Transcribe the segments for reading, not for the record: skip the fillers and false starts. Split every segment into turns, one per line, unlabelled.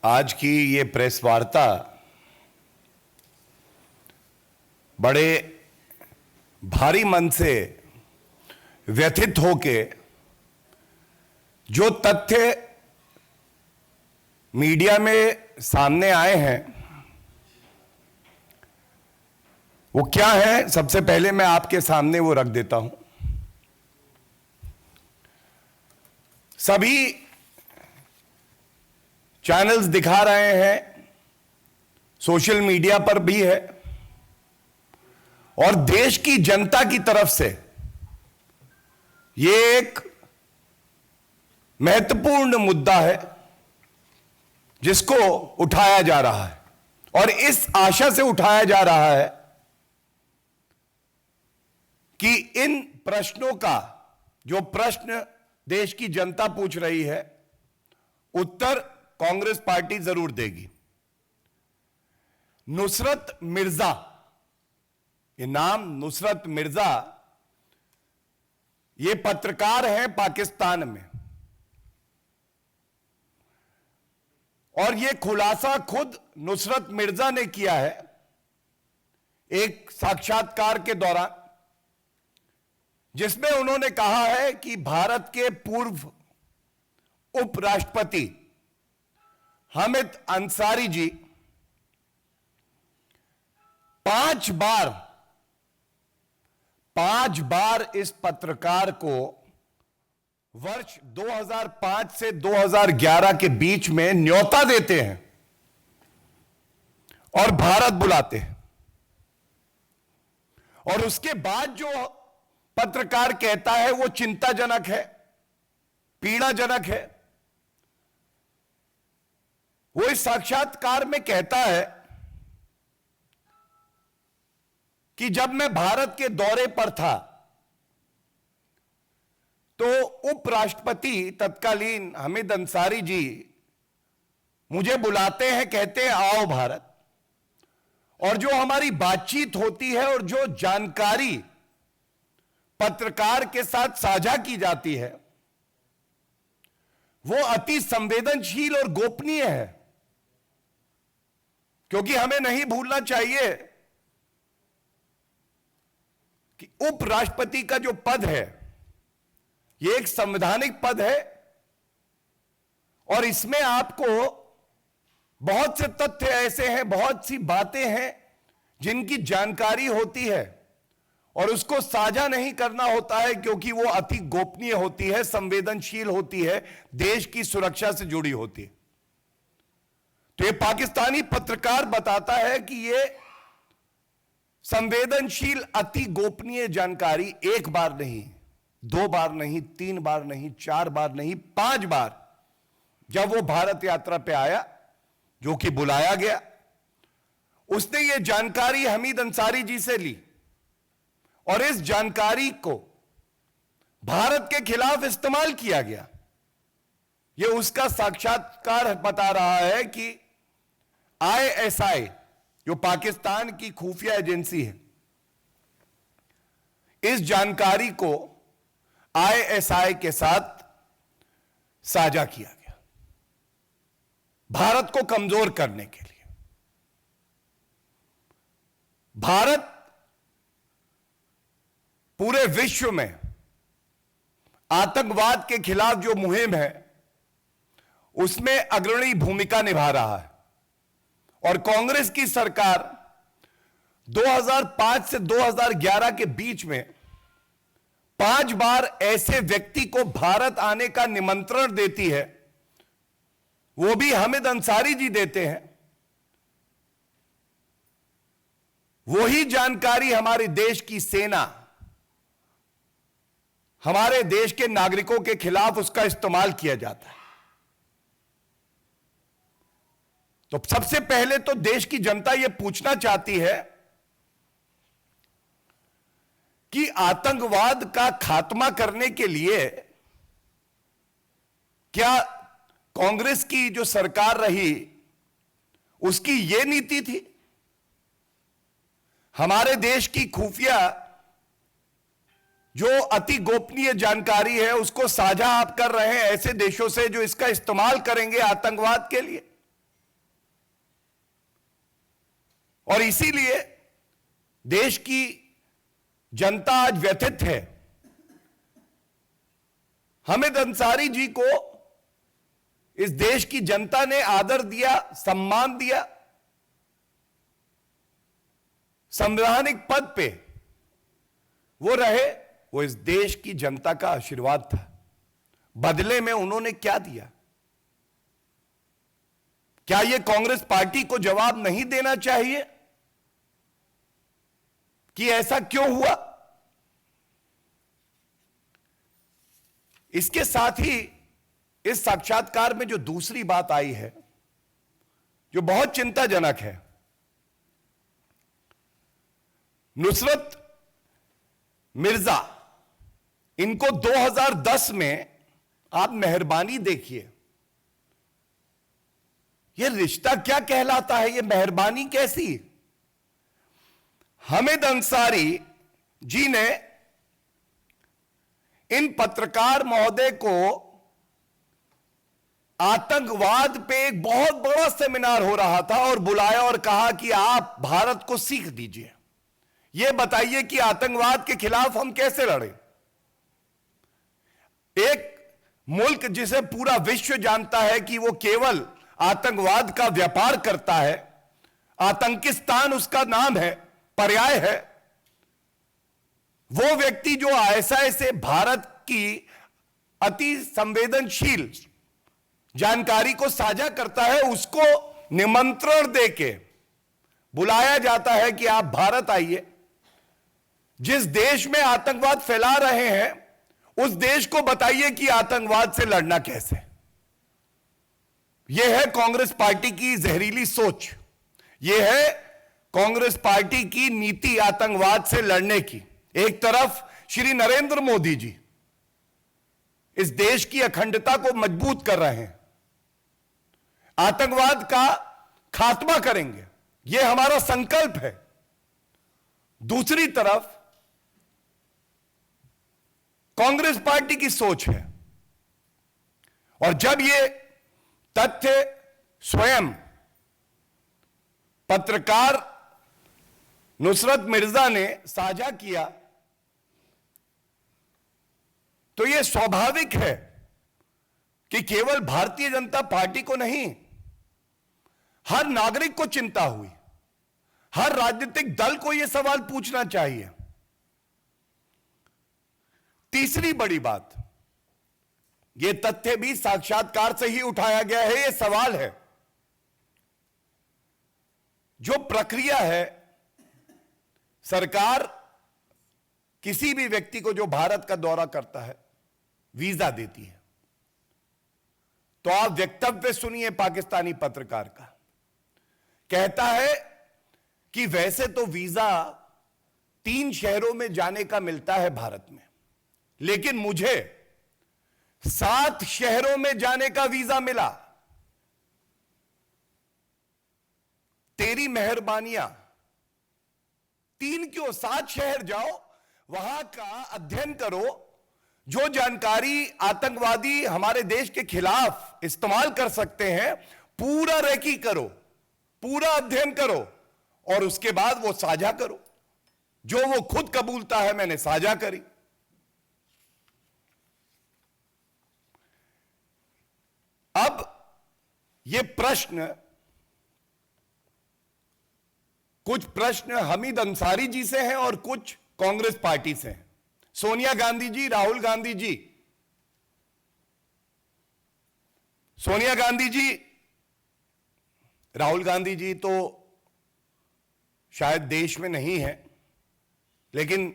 आज की ये प्रेस वार्ता बड़े भारी मन से व्यथित होके जो तथ्य मीडिया में सामने आए हैं वो क्या है, सबसे पहले मैं आपके सामने वो रख देता हूं। सभी चैनल्स दिखा रहे हैं, सोशल मीडिया पर भी है, और देश की जनता की तरफ से यह एक महत्वपूर्ण मुद्दा है जिसको उठाया जा रहा है, और इस आशा से उठाया जा रहा है कि इन प्रश्नों का जो प्रश्न देश की जनता पूछ रही है, उत्तर कांग्रेस पार्टी जरूर देगी। नुसरत मिर्जा, ये नाम नुसरत मिर्जा, ये पत्रकार हैं पाकिस्तान में, और ये खुलासा खुद नुसरत मिर्जा ने किया है एक साक्षात्कार के दौरान, जिसमें उन्होंने कहा है कि भारत के पूर्व उपराष्ट्रपति हामिद अंसारी जी 5 बार इस पत्रकार को वर्ष 2005 से 2011 के बीच में न्योता देते हैं और भारत बुलाते हैं, और उसके बाद जो पत्रकार कहता है वो चिंताजनक है, पीड़ाजनक है। वो इस साक्षात्कार में कहता है कि जब मैं भारत के दौरे पर था तो उपराष्ट्रपति तत्कालीन हामिद अंसारी जी मुझे बुलाते हैं, कहते हैं आओ भारत, और जो हमारी बातचीत होती है और जो जानकारी पत्रकार के साथ साझा की जाती है वो अति संवेदनशील और गोपनीय है, क्योंकि हमें नहीं भूलना चाहिए कि उपराष्ट्रपति का जो पद है यह एक संवैधानिक पद है, और इसमें आपको बहुत से तथ्य ऐसे हैं, बहुत सी बातें हैं जिनकी जानकारी होती है और उसको साझा नहीं करना होता है, क्योंकि वो अति गोपनीय होती है, संवेदनशील होती है, देश की सुरक्षा से जुड़ी होती है। तो ये पाकिस्तानी पत्रकार बताता है कि ये संवेदनशील अति गोपनीय जानकारी 1 बार नहीं, 2 बार नहीं, 3 बार नहीं, 4 बार नहीं, 5 बार जब वो भारत यात्रा पे आया, जो कि बुलाया गया, उसने ये जानकारी हामिद अंसारी जी से ली, और इस जानकारी को भारत के खिलाफ इस्तेमाल किया गया। यह उसका साक्षात्कार बता रहा है कि ISI, जो पाकिस्तान की खुफिया एजेंसी है, इस जानकारी को ISI के साथ साझा किया गया भारत को कमजोर करने के लिए। भारत पूरे विश्व में आतंकवाद के खिलाफ जो मुहिम है उसमें अग्रणी भूमिका निभा रहा है, और कांग्रेस की सरकार 2005 से 2011 के बीच में 5 बार ऐसे व्यक्ति को भारत आने का निमंत्रण देती है, वो भी हामिद अंसारी जी देते हैं। वही जानकारी हमारे देश की सेना, हमारे देश के नागरिकों के खिलाफ उसका इस्तेमाल किया जाता है। तो सबसे पहले तो देश की जनता यह पूछना चाहती है कि आतंकवाद का खात्मा करने के लिए क्या कांग्रेस की जो सरकार रही उसकी यह नीति थी? हमारे देश की खुफिया जो अति गोपनीय जानकारी है उसको साझा आप कर रहे हैं ऐसे देशों से जो इसका इस्तेमाल करेंगे आतंकवाद के लिए। और इसीलिए देश की जनता आज व्यथित है। हामिद अंसारी जी को इस देश की जनता ने आदर दिया, सम्मान दिया, संवैधानिक पद पे वो रहे, वो इस देश की जनता का आशीर्वाद था। बदले में उन्होंने क्या दिया? क्या यह कांग्रेस पार्टी को जवाब नहीं देना चाहिए कि ऐसा क्यों हुआ? इसके साथ ही इस साक्षात्कार में जो दूसरी बात आई है, जो बहुत चिंताजनक है, नुसरत मिर्जा, इनको 2010 में आप मेहरबानी देखिए, यह रिश्ता क्या कहलाता है? यह मेहरबानी कैसी? हामिद अंसारी जी ने इन पत्रकार महोदय को आतंकवाद पे एक बहुत बड़ा सेमिनार हो रहा था और बुलाया और कहा कि आप भारत को सीख दीजिए, यह बताइए कि आतंकवाद के खिलाफ हम कैसे लड़ें। एक मुल्क जिसे पूरा विश्व जानता है कि वो केवल आतंकवाद का व्यापार करता है, आतंकिस्तान उसका नाम है, पर्याय है, वो व्यक्ति जो आईएसआई से भारत की अति संवेदनशील जानकारी को साझा करता है, उसको निमंत्रण देके बुलाया जाता है कि आप भारत आइए। जिस देश में आतंकवाद फैला रहे हैं उस देश को बताइए कि आतंकवाद से लड़ना कैसे। यह है कांग्रेस पार्टी की जहरीली सोच, यह है कांग्रेस पार्टी की नीति आतंकवाद से लड़ने की। एक तरफ श्री नरेंद्र मोदी जी इस देश की अखंडता को मजबूत कर रहे हैं, आतंकवाद का खात्मा करेंगे, यह हमारा संकल्प है। दूसरी तरफ कांग्रेस पार्टी की सोच है, और जब यह तथ्य स्वयं पत्रकार नुसरत मिर्जा ने साझा किया, तो यह स्वाभाविक है कि केवल भारतीय जनता पार्टी को नहीं, हर नागरिक को चिंता हुई, हर राजनीतिक दल को यह सवाल पूछना चाहिए। तीसरी बड़ी बात, यह तथ्य भी साक्षात्कार से ही उठाया गया है, यह सवाल है, जो प्रक्रिया है, सरकार किसी भी व्यक्ति को जो भारत का दौरा करता है वीजा देती है। तो आप वक्तव्य सुनिए पाकिस्तानी पत्रकार का, कहता है कि वैसे तो वीजा 3 शहरों में जाने का मिलता है भारत में, लेकिन मुझे 7 शहरों में जाने का वीजा मिला। तेरी मेहरबानियां, 3 क्यों, 7 शहर जाओ, वहां का अध्ययन करो, जो जानकारी आतंकवादी हमारे देश के खिलाफ इस्तेमाल कर सकते हैं, पूरा रेकी करो, पूरा अध्ययन करो, और उसके बाद वो साझा करो। जो वो खुद कबूलता है मैंने साझा करी। अब ये प्रश्न, कुछ प्रश्न हामिद अंसारी जी से हैं और कुछ कांग्रेस पार्टी से हैं। सोनिया गांधी जी, राहुल गांधी जी, सोनिया गांधी जी, राहुल गांधी जी तो शायद देश में नहीं है, लेकिन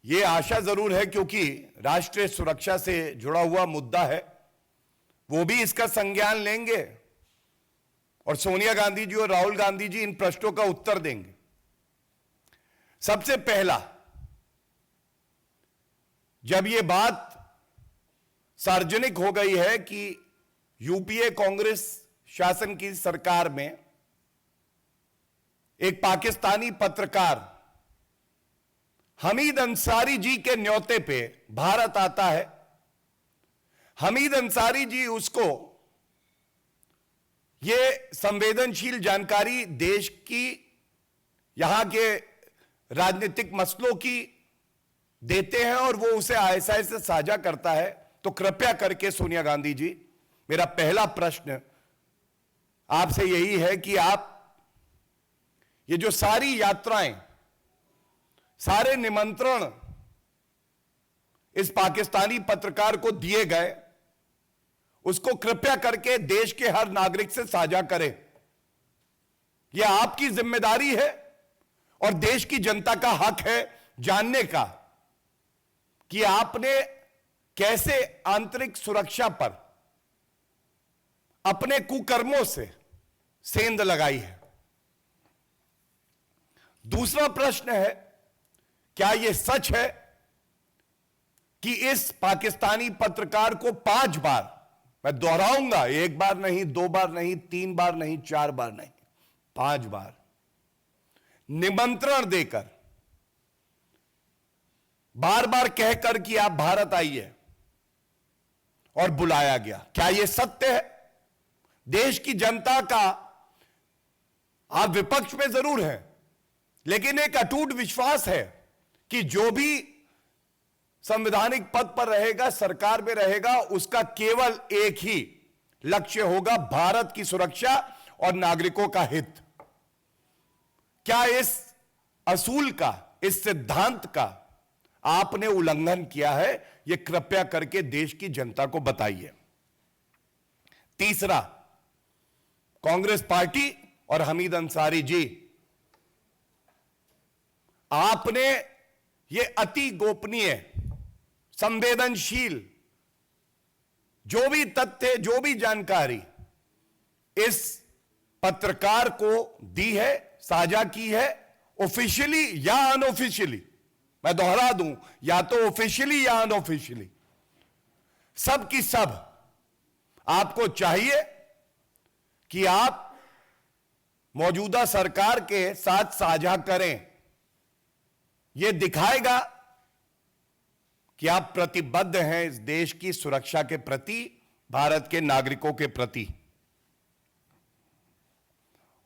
यह आशा जरूर है क्योंकि राष्ट्रीय सुरक्षा से जुड़ा हुआ मुद्दा है, वो भी इसका संज्ञान लेंगे और सोनिया गांधी जी और राहुल गांधी जी इन प्रश्नों का उत्तर देंगे। सबसे पहला, जब यह बात सार्वजनिक हो गई है कि यूपीए कांग्रेस शासन की सरकार में एक पाकिस्तानी पत्रकार हामिद अंसारी जी के न्योते पे भारत आता है, हामिद अंसारी जी उसको ये संवेदनशील जानकारी देश की यहां के राजनीतिक मसलों की देते हैं और वो उसे आईएसआई से साझा करता है, तो कृपया करके सोनिया गांधी जी, मेरा पहला प्रश्न आपसे यही है कि आप ये जो सारी यात्राएं, सारे निमंत्रण इस पाकिस्तानी पत्रकार को दिए गए, उसको कृपया करके देश के हर नागरिक से साझा करें। यह आपकी जिम्मेदारी है और देश की जनता का हक है जानने का कि आपने कैसे आंतरिक सुरक्षा पर अपने कुकर्मों से सेंध लगाई है। दूसरा प्रश्न है, क्या यह सच है कि इस पाकिस्तानी पत्रकार को 5 बार, मैं दोहराऊंगा, 1 बार नहीं, 2 बार नहीं, 3 बार नहीं, 4 बार नहीं, 5 बार निमंत्रण देकर, बार बार कहकर कि आप भारत आइए और बुलाया गया? क्या यह सत्य है? देश की जनता का, आप विपक्ष में जरूर हैं, लेकिन एक अटूट विश्वास है कि जो भी संवैधानिक पद पर रहेगा, सरकार में रहेगा, उसका केवल एक ही लक्ष्य होगा, भारत की सुरक्षा और नागरिकों का हित। क्या इस असूल का, इस सिद्धांत का आपने उल्लंघन किया है? यह कृपया करके देश की जनता को बताइए। तीसरा, कांग्रेस पार्टी और हमीद अंसारी जी, आपने यह अति गोपनीय, संवेदनशील जो भी तथ्य, जो भी जानकारी इस पत्रकार को दी है, साझा की है, ऑफिशियली या अनऑफिशियली, मैं दोहरा दूं, या तो ऑफिशियली या अनऑफिशियली, सब की सब आपको चाहिए कि आप मौजूदा सरकार के साथ साझा करें। यह दिखाएगा कि आप प्रतिबद्ध हैं इस देश की सुरक्षा के प्रति, भारत के नागरिकों के प्रति।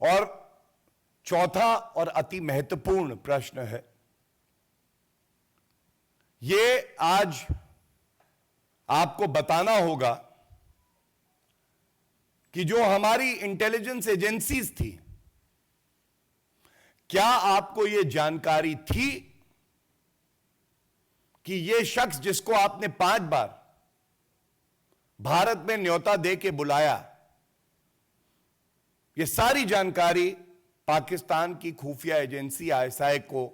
और चौथा और अति महत्वपूर्ण प्रश्न है, यह आज आपको बताना होगा कि जो हमारी इंटेलिजेंस एजेंसीज थी, क्या आपको यह जानकारी थी कि यह शख्स जिसको आपने 5 बार भारत में न्योता दे के बुलाया, यह सारी जानकारी पाकिस्तान की खुफिया एजेंसी आईएसआई को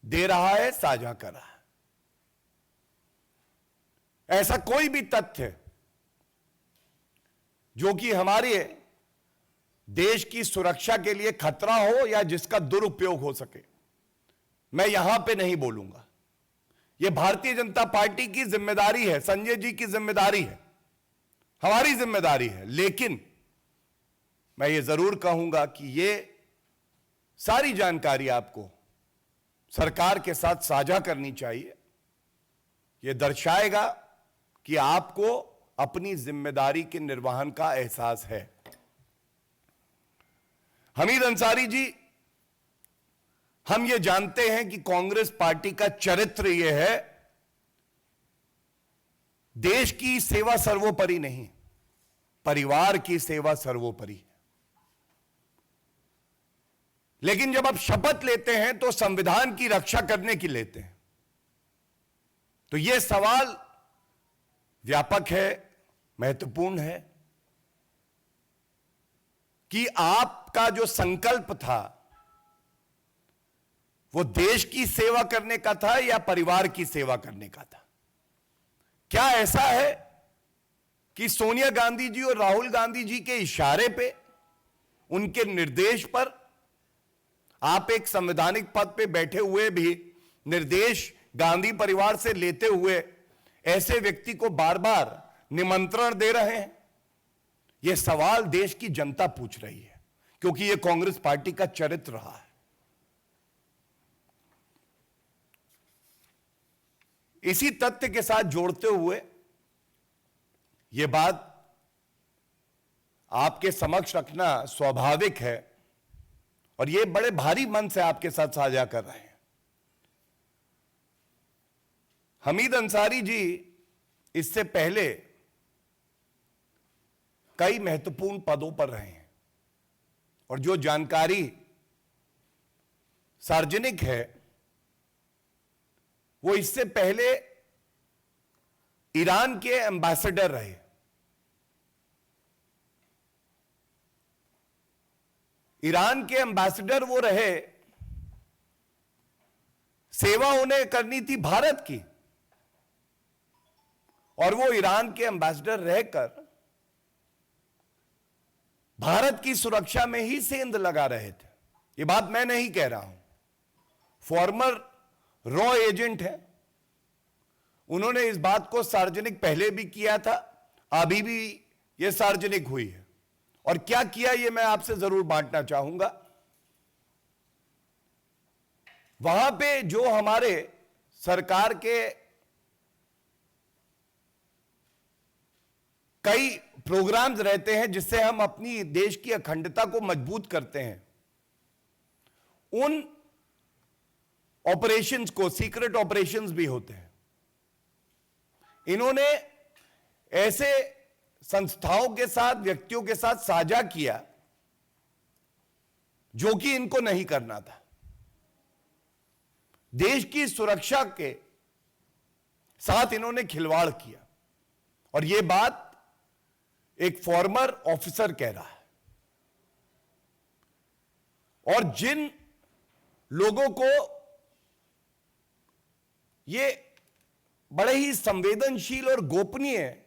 दे रहा है, साझा कर रहा है? ऐसा कोई भी तथ्य जो कि हमारे देश की सुरक्षा के लिए खतरा हो या जिसका दुरुपयोग हो सके, मैं यहां पे नहीं बोलूंगा। यह भारतीय जनता पार्टी की जिम्मेदारी है, संजय जी की जिम्मेदारी है, हमारी जिम्मेदारी है, लेकिन मैं ये जरूर कहूंगा कि यह सारी जानकारी आपको सरकार के साथ साझा करनी चाहिए। यह दर्शाएगा कि आपको अपनी जिम्मेदारी के निर्वहन का एहसास है। हमीद अंसारी जी, हम ये जानते हैं कि कांग्रेस पार्टी का चरित्र यह है, देश की सेवा सर्वोपरि नहीं, परिवार की सेवा सर्वोपरि है। लेकिन जब आप शपथ लेते हैं तो संविधान की रक्षा करने की लेते हैं। तो यह सवाल व्यापक है, महत्वपूर्ण है कि आपका जो संकल्प था वो देश की सेवा करने का था या परिवार की सेवा करने का था? क्या ऐसा है कि सोनिया गांधी जी और राहुल गांधी जी के इशारे पे, उनके निर्देश पर आप एक संवैधानिक पद पे बैठे हुए भी निर्देश गांधी परिवार से लेते हुए ऐसे व्यक्ति को बार बार निमंत्रण दे रहे हैं? यह सवाल देश की जनता पूछ रही है, क्योंकि यह कांग्रेस पार्टी का चरित्र रहा है। इसी तथ्य के साथ जोड़ते हुए यह बात आपके समक्ष रखना स्वाभाविक है और ये बड़े भारी मन से आपके साथ साझा कर रहे हैं। हमीद अंसारी जी इससे पहले कई महत्वपूर्ण पदों पर रहे हैं और जो जानकारी सार्वजनिक है वो इससे पहले ईरान के एम्बेसडर रहे। ईरान के एम्बेसडर वो रहे, सेवा उन्हें करनी थी भारत की, और वो ईरान के एम्बेसडर रहकर भारत की सुरक्षा में ही सेंध लगा रहे थे। ये बात मैं नहीं कह रहा हूं, फॉर्मर रॉ एजेंट है, उन्होंने इस बात को सार्वजनिक पहले भी किया था, अभी भी यह सार्वजनिक हुई है। और क्या किया ये मैं आपसे जरूर बांटना चाहूंगा। वहां पे जो हमारे सरकार के कई प्रोग्राम्स रहते हैं जिससे हम अपनी देश की अखंडता को मजबूत करते हैं, उन ऑपरेशंस को सीक्रेट ऑपरेशंस भी होते हैं। इन्होंने ऐसे संस्थाओं के साथ, व्यक्तियों के साथ साझा किया जो कि इनको नहीं करना था। देश की सुरक्षा के साथ इन्होंने खिलवाड़ किया, और यह बात एक फॉर्मर ऑफिसर कह रहा है। और जिन लोगों को ये बड़े ही संवेदनशील और गोपनीय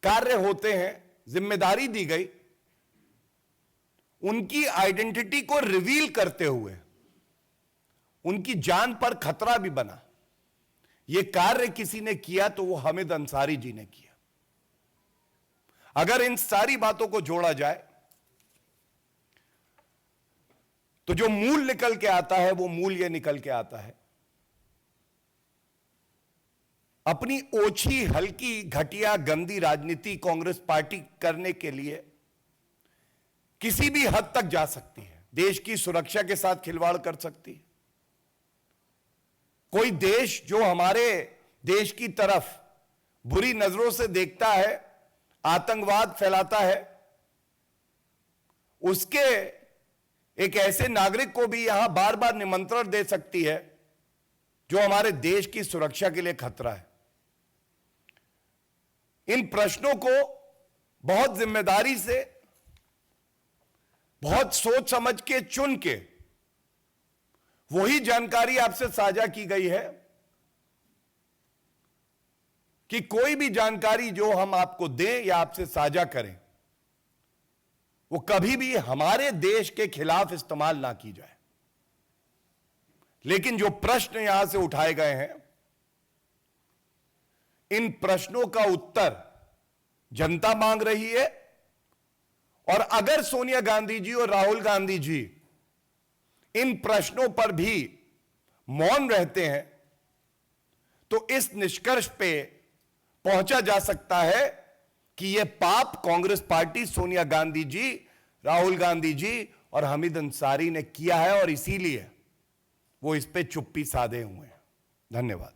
कार्य होते हैं, जिम्मेदारी दी गई, उनकी आइडेंटिटी को रिवील करते हुए उनकी जान पर खतरा भी बना। यह कार्य किसी ने किया तो वो हमीद अंसारी जी ने किया। अगर इन सारी बातों को जोड़ा जाए तो जो मूल निकल के आता है वो मूल यह निकल के आता है, अपनी ओछी, हल्की, घटिया, गंदी राजनीति कांग्रेस पार्टी करने के लिए किसी भी हद तक जा सकती है। देश की सुरक्षा के साथ खिलवाड़ कर सकती है। कोई देश जो हमारे देश की तरफ बुरी नजरों से देखता है, आतंकवाद फैलाता है, उसके एक ऐसे नागरिक को भी यहां बार बार निमंत्रण दे सकती है जो हमारे देश की सुरक्षा के लिए खतरा है। इन प्रश्नों को बहुत जिम्मेदारी से, बहुत सोच समझ के चुन के वही जानकारी आपसे साझा की गई है कि कोई भी जानकारी जो हम आपको दें या आपसे साझा करें वो कभी भी हमारे देश के खिलाफ इस्तेमाल ना की जाए। लेकिन जो प्रश्न यहां से उठाए गए हैं, इन प्रश्नों का उत्तर जनता मांग रही है। और अगर सोनिया गांधी जी और राहुल गांधी जी इन प्रश्नों पर भी मौन रहते हैं तो इस निष्कर्ष पे पहुंचा जा सकता है कि यह पाप कांग्रेस पार्टी, सोनिया गांधी जी, राहुल गांधी जी और हमीद अंसारी ने किया है, और इसीलिए वो इस पे चुप्पी साधे हुए हैं। धन्यवाद।